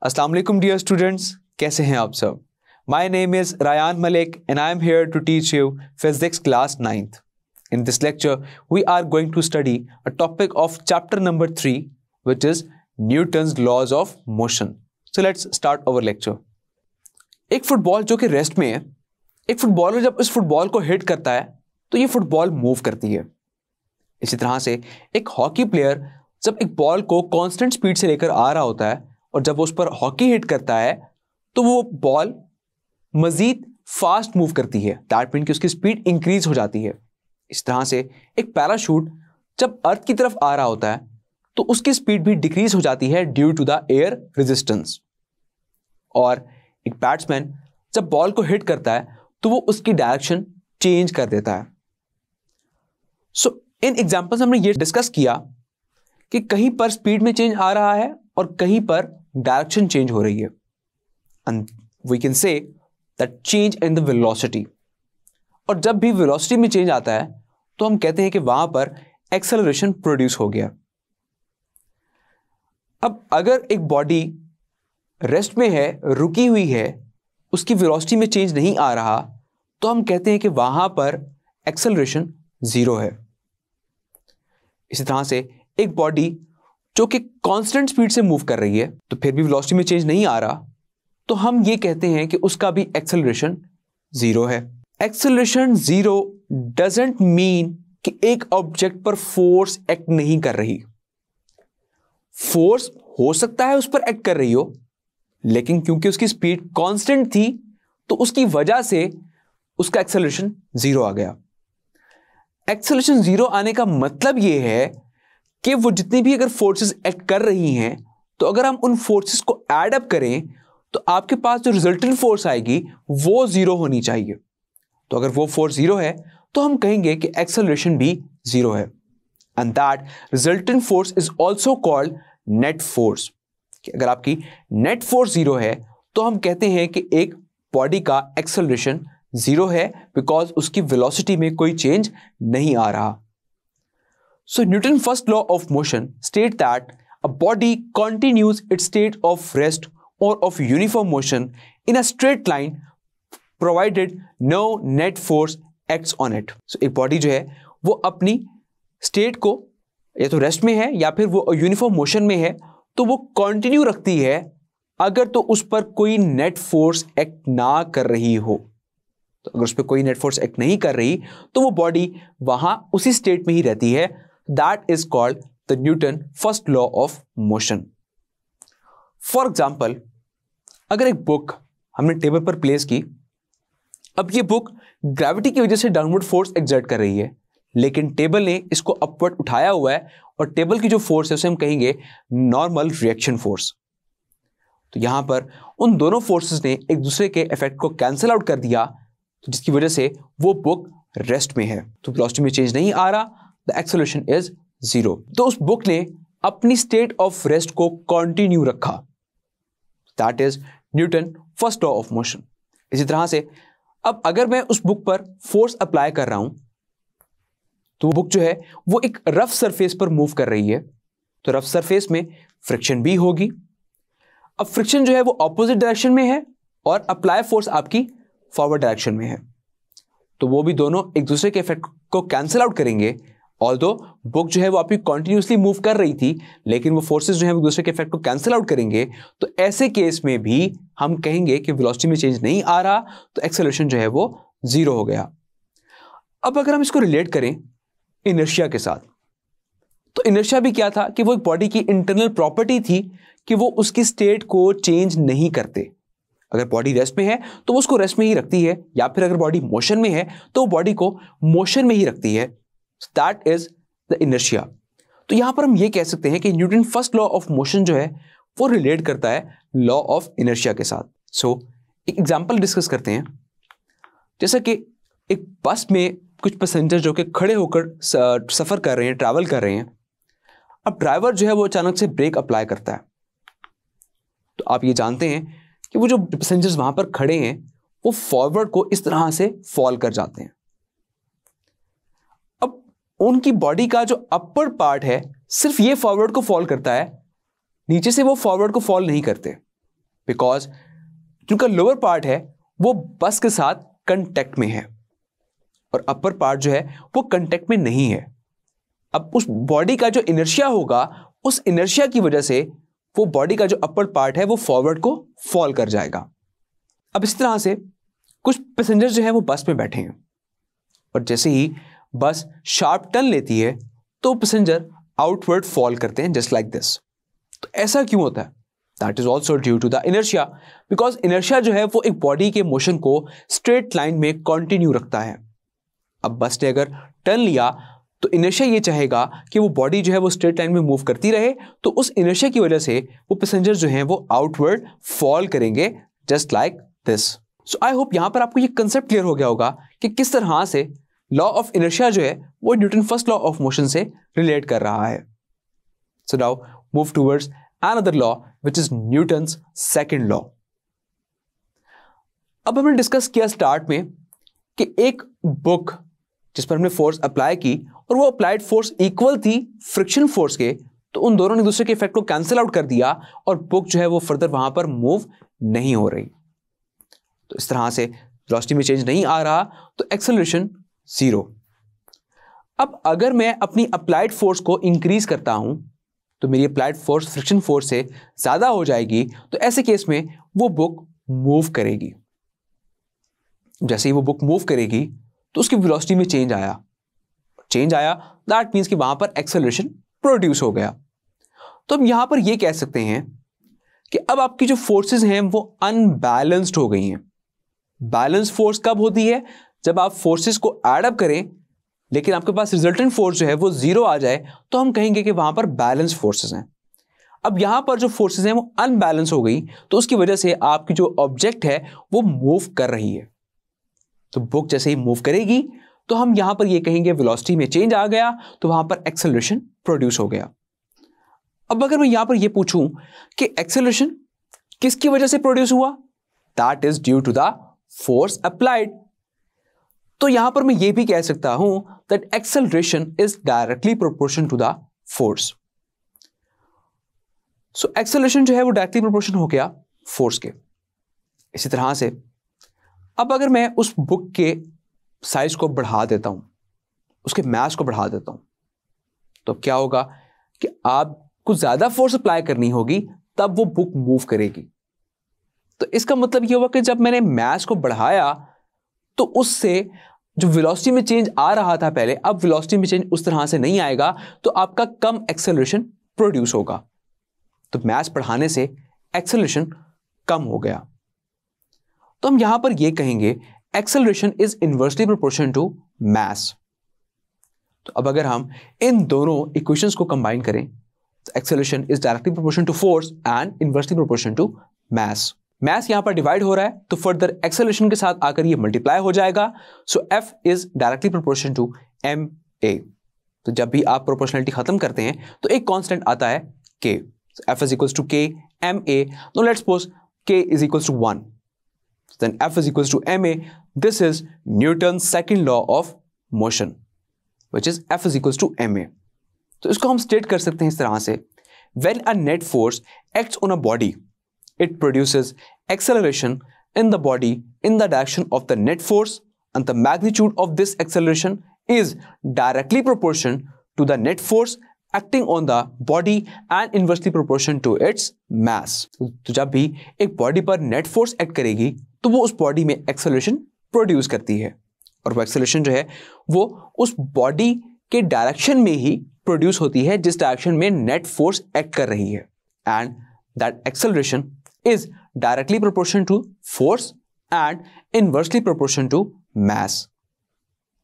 अस्सलाम वालेकुम dear students, कैसे हैं आप सब। My name is Rayan Malik and I am here to teach you physics class 9th. In this lecture we are going to study a topic of chapter number 3 which is Newton's laws of motion. So let's start our lecture. एक football जो कि rest में है, एक footballer जब इस football को hit करता है तो ये फुटबॉल मूव करती है। इसी तरह से एक हॉकी प्लेयर जब एक बॉल को कांस्टेंट स्पीड से लेकर आ रहा होता है और जब वो उस पर हॉकी हिट करता है तो वो बॉल मजीद फास्ट मूव करती है। दैट मीन कि उसकी स्पीड इंक्रीज हो जाती है। इस तरह से एक पैराशूट जब अर्थ की तरफ आ रहा होता है तो उसकी स्पीड भी डिक्रीज हो जाती है due to the air resistance. और एक बैट्समैन जब बॉल को हिट करता है तो वो उसकी डायरेक्शन चेंज कर देता है। सो इन एग्जांपल्स हमने ये डिस्कस किया कि कहीं पर स्पीड में चेंज आ रहा है और कहीं पर डायरेक्शन चेंज हो रही है। And we can say that change in the velocity. और जब भी वेलोसिटी में चेंज आता है तो हम कहते हैं कि वहां पर एक्सेलरेशन प्रोड्यूस हो गया। अब अगर एक बॉडी रेस्ट में है, रुकी हुई है, उसकी वेलोसिटी में चेंज नहीं आ रहा तो हम कहते हैं कि वहां पर एक्सेलरेशन जीरो है। इसी तरह से एक बॉडी जो कि कांस्टेंट स्पीड से मूव कर रही है तो फिर भी वेलोसिटी में चेंज नहीं आ रहा तो हम ये कहते हैं कि उसका भी एक्सेलरेशन जीरो है। एक्सेलरेशन जीरो डजंट मीन कि एक ऑब्जेक्ट पर फोर्स एक्ट नहीं कर रही। फोर्स हो सकता है उस पर एक्ट कर रही हो, लेकिन क्योंकि उसकी स्पीड कांस्टेंट थी तो उसकी वजह से उसका एक्सेलरेशन जीरो आ गया। एक्सेलरेशन जीरो आने का मतलब यह है कि वो जितनी भी अगर फोर्सेस एक्ट कर रही हैं तो अगर हम उन फोर्सेस को ऐड अप करें तो आपके पास जो रिजल्टेंट फोर्स आएगी वो जीरो होनी चाहिए। तो अगर वो फोर्स जीरो है तो हम कहेंगे कि एक्सेलरेशन भी जीरो है। And that resultant force is also called net force. अगर आपकी नेट फोर्स जीरो है तो हम कहते हैं कि एक बॉडी का एक्सेलरेशन जीरो है बिकॉज उसकी वेलोसिटी में कोई चेंज नहीं आ रहा। So Newton's first law of motion states that a body continues its state of rest or of uniform motion in a straight line provided no net force acts on it. So एक body जो है वो अपनी state को या तो rest में है या फिर वो यूनिफॉर्म मोशन में है तो वो कंटिन्यू रखती है अगर तो उस पर कोई नेट फोर्स एक्ट ना कर रही हो। तो अगर उस पर कोई नेट फोर्स एक्ट नहीं कर रही तो वो बॉडी वहां उसी स्टेट में ही रहती है। That is called the Newton first law of motion. For example, अगर एक बुक हमने टेबल पर प्लेस की, अब ये बुक ग्रेविटी की वजह से डाउनवर्ड फोर्स एक्सर्ट कर रही है, लेकिन टेबल ने इसको अपवर्ड उठाया हुआ है और टेबल की जो फोर्स है उसे हम कहेंगे नॉर्मल रिएक्शन फोर्स। तो यहां पर उन दोनों फोर्सेस ने एक दूसरे के इफेक्ट को कैंसिल आउट कर दिया, तो जिसकी वजह से वो बुक रेस्ट में है, तो वेलोसिटी में चेंज नहीं आ रहा, द एक्सेलरेशन इज जीरो। तो उस बुक ने अपनी स्टेट ऑफ रेस्ट को कंटिन्यू रखा। That is Newton first law of motion. इसी तरह से अब अगर मैं उस बुक पर फोर्स अप्लाई कर रहा हूं तो बुक जो है वो एक रफ सरफेस पर मूव कर रही है, तो रफ सरफेस में फ्रिक्शन भी होगी। अब फ्रिक्शन जो है वो ऑपोजिट डायरेक्शन में है और अप्लाई फोर्स आपकी फॉरवर्ड डायरेक्शन में है, तो वो भी दोनों एक दूसरे के इफेक्ट को कैंसिल आउट करेंगे। ऑल्दो बुक जो है वो आपकी कॉन्टिन्यूसली मूव कर रही थी, लेकिन वो फोर्सेस जो है वो दूसरे के इफेक्ट को कैंसिल आउट करेंगे, तो ऐसे केस में भी हम कहेंगे कि वेलोसिटी में चेंज नहीं आ रहा, तो एक्सेलरेशन जो है वो जीरो हो गया। अब अगर हम इसको रिलेट करें इनर्शिया के साथ, तो इनर्शिया भी क्या था कि वो एक बॉडी की इंटरनल प्रॉपर्टी थी कि वो उसकी स्टेट को चेंज नहीं करते। अगर बॉडी रेस्ट में है तो वो उसको रेस्ट में ही रखती है, या फिर अगर बॉडी मोशन में है तो वो बॉडी को मोशन में ही रखती है। That is the inertia. तो यहां पर हम ये कह सकते हैं कि Newton first law of motion जो है वो रिलेट करता है लॉ ऑफ इनर्शिया के साथ। सो एक एग्जांपल डिस्कस करते हैं। जैसा कि एक बस में कुछ पैसेंजर जो कि खड़े होकर सफर कर रहे हैं, ट्रैवल कर रहे हैं। अब ड्राइवर जो है वो अचानक से ब्रेक अप्लाई करता है, तो आप ये जानते हैं कि वो जो पैसेंजर्स वहां पर खड़े हैं वो फॉरवर्ड को इस तरह से फॉल कर जाते हैं। अब उनकी बॉडी का जो अपर पार्ट है सिर्फ ये फॉरवर्ड को फॉल करता है, नीचे से वो फॉरवर्ड को फॉल नहीं करते। बिकॉज जिनका लोअर पार्ट है वो बस के साथ कंटेक्ट में है और अपर पार्ट जो है वो कंटेक्ट में नहीं है। अब उस बॉडी का जो इनर्शिया होगा, उस इनर्शिया की वजह से वो बॉडी का जो अपर पार्ट है वो फॉरवर्ड को फॉल कर जाएगा। अब इस तरह से कुछ पैसेंजर जो है वो बस में बैठे हैं और जैसे ही बस शार्प टर्न लेती है तो पैसेंजर आउटवर्ड फॉल करते हैं जस्ट लाइक दिस। तो ऐसा क्यों होता है? That is also due to the inertia, because inertia जो है वो एक बॉडी के मोशन को स्ट्रेट लाइन में कंटिन्यू रखता है। अब बस ने अगर टर्न लिया तो इनर्शिया ये चाहेगा कि वो बॉडी जो है वो स्ट्रेट लाइन में मूव करती रहे, तो उस इनर्शिया की वजह से वो पैसेंजर जो हैं वो आउटवर्ड फॉल करेंगे just like this. So I hope यहां पर आपको ये कंसेप्ट क्लियर हो गया होगा कि किस तरह से लॉ ऑफ इनर्शिया जो है वो Newton first law of motion से रिलेट कर रहा है। So now move towards another law which is Newton's second law. अब हमने डिस्कस किया स्टार्ट में कि एक बुक जिस पर हमने फोर्स अप्लाई की और वो अप्लाइड फोर्स इक्वल थी फ्रिक्शन फोर्स के, तो उन दोनों ने दूसरे के इफेक्ट को कैंसिल आउट कर दिया और बुक जो है वो फर्दर वहां पर मूव नहीं हो रही। तो इस तरह से वेलोसिटी में चेंज नहीं आ रहा, तो एक्सेलरेशन 0। अब अगर मैं अपनी अप्लाइड फोर्स को इंक्रीज करता हूं तो मेरी अप्लाइड फोर्स फ्रिक्शन फोर्स से ज्यादा हो जाएगी, तो ऐसे केस में वो बुक मूव करेगी। जैसे ही वो बुक मूव करेगी तो उसकी वेलोसिटी में चेंज आया, दैट मींस कि वहां पर एक्सेलरेशन प्रोड्यूस हो गया। तो अब यहां पर ये कह सकते हैं कि अब आपकी जो फोर्सेस हैं वो अनबैलेंस्ड हो गई हैं। बैलेंस फोर्स कब होती है? जब आप फोर्सेस को ऐड अप करें लेकिन आपके पास रिजल्टेंट फोर्स जो है वो 0 आ जाए, तो हम कहेंगे कि वहां पर बैलेंस फोर्सेस हैं। अब यहां पर जो फोर्सेस हैं वो अनबैलेंस हो गई, तो उसकी वजह से आपकी जो ऑब्जेक्ट है वो मूव कर रही है। तो बुक जैसे ही मूव करेगी तो हम यहां पर ये कहेंगे वेलोसिटी में चेंज आ गया, तो वहां पर एक्सेलरेशन प्रोड्यूस हो गया। अब अगर मैं यहां पर ये पूछूं कि एक्सेलरेशन किसकी वजह से प्रोड्यूस हुआ, that is due to the force applied, तो यहां पर मैं ये भी कह सकता हूं that acceleration is directly proportion to the force. So acceleration जो है वो डायरेक्टली प्रोपोर्शन हो गया फोर्स के। इसी तरह से अब अगर मैं उस बुक के साइज को बढ़ा देता हूं, उसके मास को बढ़ा देता हूं, तो क्या होगा कि आपको ज्यादा फोर्स अप्लाई करनी होगी, तब वो बुक मूव करेगी। तो इसका मतलब ये हुआ कि जब मैंने मास को बढ़ाया तो उससे जो वेलोसिटी में चेंज आ रहा था पहले, अब वेलोसिटी में चेंज उस तरह से नहीं आएगा, तो आपका कम एक्सेलरेशन प्रोड्यूस होगा। तो मास बढ़ाने से एक्सेलरेशन कम हो गया। तो हम यहां पर यह कहेंगे acceleration is inversely proportion to mass. तो अब अगर हम इन दोनों इक्वेशंस को कंबाइन करें तो acceleration is directly proportion to force and inversely proportion to mass. Mass यहां पर डिवाइड हो रहा है तो फर्दर एक्सेलरेशन के साथ आकर ये मल्टीप्लाई हो जाएगा। So F is directly proportion to ma। तो जब भी आप प्रोपोर्शनलिटी खत्म करते हैं तो एक कांस्टेंट आता है k। So F is equals to k ma। Now let's suppose k is equals to 1, then F is equals to ma। This is Newton's second law of motion, which is F is equals to ma। तो इसको हम state कर सकते हैं इस तरह से, when a net force acts on a body, it produces acceleration in the body in the direction of the net force, and the magnitude of this acceleration is directly proportional to the net force acting on the body and inversely proportional to its mass। तो जब भी एक body पर net force act करेगी तो वो उस body में एक्सेलरेशन प्रोड्यूस करती है, और वो एक्सेलरेशन जो है वो उस बॉडी के डायरेक्शन में ही प्रोड्यूस होती है जिस डायरेक्शन में नेट फोर्स एक्ट कर रही है, and that acceleration is directly proportional to force and inversely proportional to mass.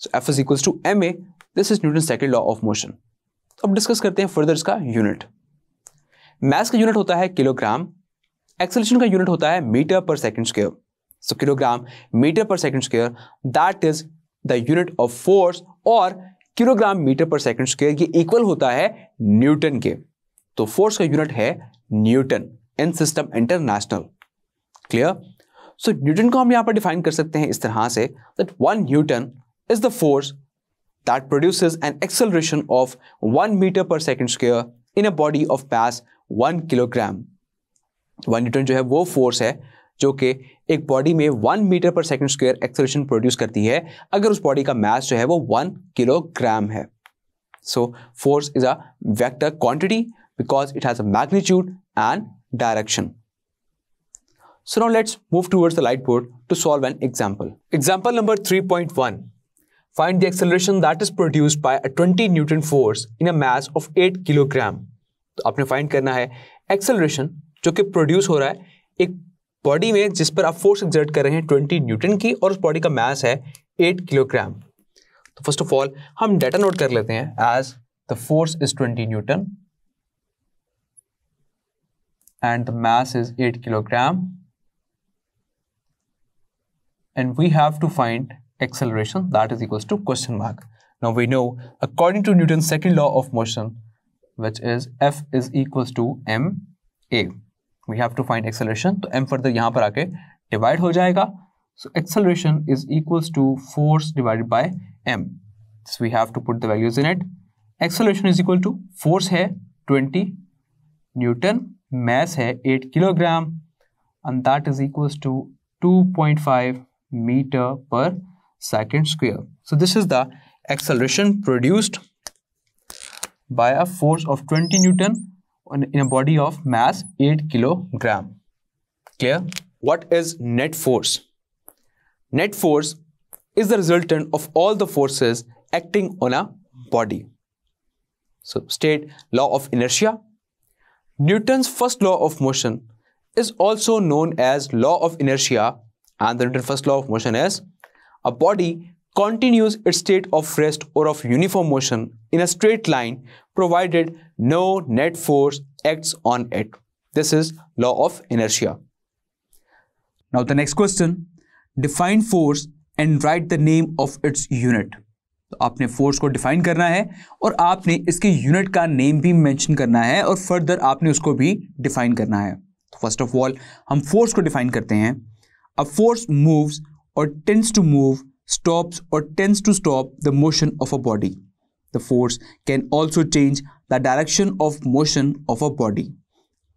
So F is equals to ma। This is Newton's second law of motion। अब discuss करते हैं further इसका unit. मास का unit होता है किलोग्राम, एक्सेलरेशन का unit होता है मीटर पर second square. So kilogram metre पर second square that is the unit of force, और किलोग्राम मीटर पर सेकंड स्क्वायर ये इक्वल होता है न्यूटन के। तो फोर्स का यूनिट है Newton in system international. Clear? So Newton को हम यहां पर डिफाइन कर सकते हैं इस तरह से that 1 Newton is the force that produces an acceleration of 1 metre पर second square in a body of mass 1 kilogram. 1 Newton जो है वो फोर्स है जो कि एक बॉडी में 1 मीटर पर सेकंड स्क्वायर एक्सेलरेशन प्रोड्यूस करती है अगर उस बॉडी का मास जो है वो 1 किलोग्राम है. So force is a vector quantity because it has a magnitude and direction. So now let's move towards the light board to solve an example. Example number 3.1. Find the acceleration that is produced by a 20 Newton force in a mass of 8 kilogram. तो आपने find करना है acceleration जो कि produce हो रहा है एक बॉडी में जिस पर आप फोर्स एक्सर्ट कर रहे हैं 20 न्यूटन की और उस बॉडी का मास है 8 किलोग्राम. तो फर्स्ट ऑफ ऑल हम डेटा नोट कर लेते हैं as the force is 20 newton and the mass is 8 kilogram. And we have to find acceleration that is equals to question mark. Now we know according to Newton's second law of motion, which is F is equals to ma. We have to find acceleration. तो m further यहाँ पर आके divide हो जाएगा. So acceleration is equals to force divided by m. So we have to put the values in it. Acceleration is equal to force है 20 Newton, mass है 8 kilogram, and that is equals to 2.5 meter per second square. So this is the acceleration produced by a force of 20 Newton in a body of mass 8 kilogram. Clear? What is net force? Net force is the resultant of all the forces acting on a body. So state law of inertia. Newton's first law of motion is also known as law of inertia. And the Newton's first law of motion is a body continues its state of rest or of uniform motion in a straight line provided no net force acts on it. This is law of inertia. Now the next question, define force and write the name of its unit. तो आपने force को define करना है और आपने इसके unit का name भी मेंशन करना है और फर्दर आपने उसको भी डिफाइन करना है. तो फर्स्ट ऑफ ऑल हम फोर्स को डिफाइन करते हैं. A force moves or tends to move, stops or tends to stop the motion of a body. The force can also change the direction of motion of a body.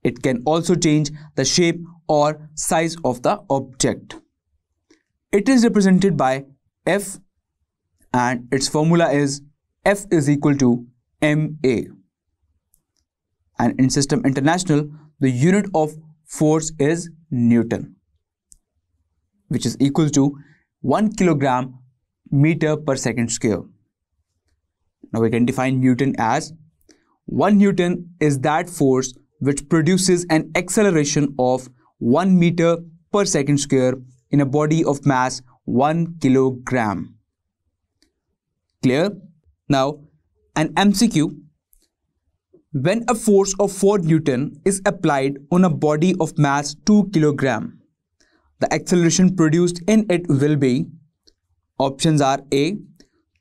It can also change the shape or size of the object. It is represented by F and its formula is F is equal to ma. And in System International, the unit of force is Newton, which is equal to 1 kilogram meter per second square. Now we can define Newton as 1 Newton is that force which produces an acceleration of 1 meter per second square in a body of mass 1 kilogram. Clear? Now an MCQ. When a force of 4 Newton is applied on a body of mass 2 kilogram, the acceleration produced in it will be, options are A,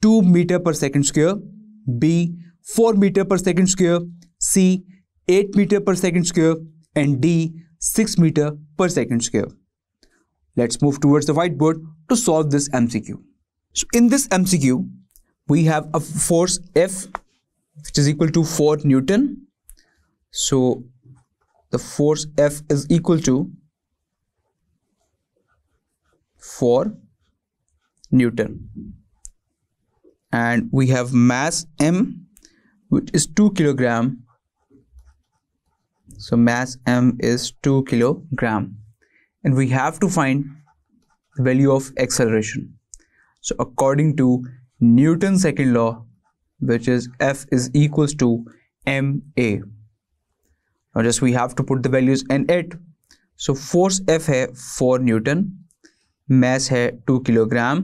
2 meter per second square, B, 4 meter per second square, C, 8 meter per second square, and D, 6 meter per second square. Let's move towards the whiteboard to solve this MCQ. So in this MCQ, we have a force F, which is equal to 4 Newton. So the force F is equal to 4 Newton, and we have mass m, which is 2 kilogram. So mass m is 2 kilogram, and we have to find the value of acceleration. So according to Newton's second law, which is F is equals to ma. Now just we have to put the values in it. So force F है 4 Newton, mass है 2 kilogram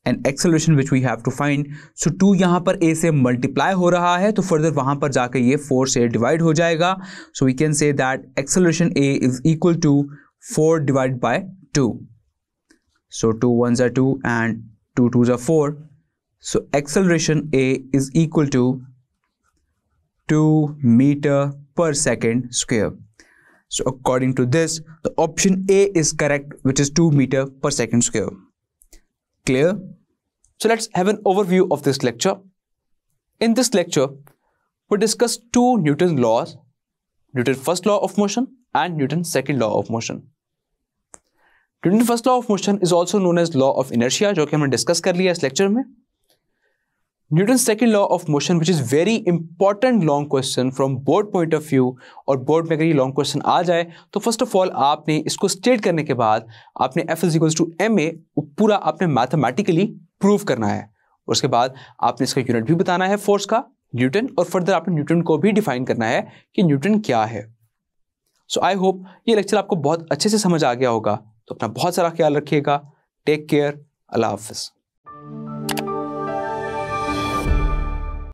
and acceleration which we have to find. So 2 यहाँ पर a से multiply हो रहा है तो further वहाँ पर जाकर ये 4 से डिवाइड हो जाएगा. So we can say that acceleration a is equal to 4 divide by 2. So 2 1s are 2 and 2 2s are 4. So acceleration a is equal to 2 meter per second square. So according to this, the option A is correct, which is 2 meter per second square. Clear? So let's have an overview of this lecture. In this lecture, we discussed 2 Newton's laws Newton first law of motion and Newton second law of motion. Newton first law of motion is also known as law of inertia, जो कि हमने discuss कर लिया इस lecture में। Newton second law of motion which is very important long question from board point of view, और board में अगर ये लॉन्ग क्वेश्चन आ जाए तो फर्स्ट ऑफ ऑल आपने इसको स्टेट करने के बाद आपने F is equals to ma पूरा आपने मैथमेटिकली प्रूव करना है। उसके बाद आपने इसका यूनिट भी बताना है फोर्स का, न्यूटन, और फर्दर आपने न्यूटन को भी डिफाइन करना है कि न्यूटन क्या है। सो आई होप ये लेक्चर आपको बहुत अच्छे से समझ आ गया होगा। तो अपना बहुत सारा ख्याल रखिएगा। Take care. अल्लाह हाफिज़।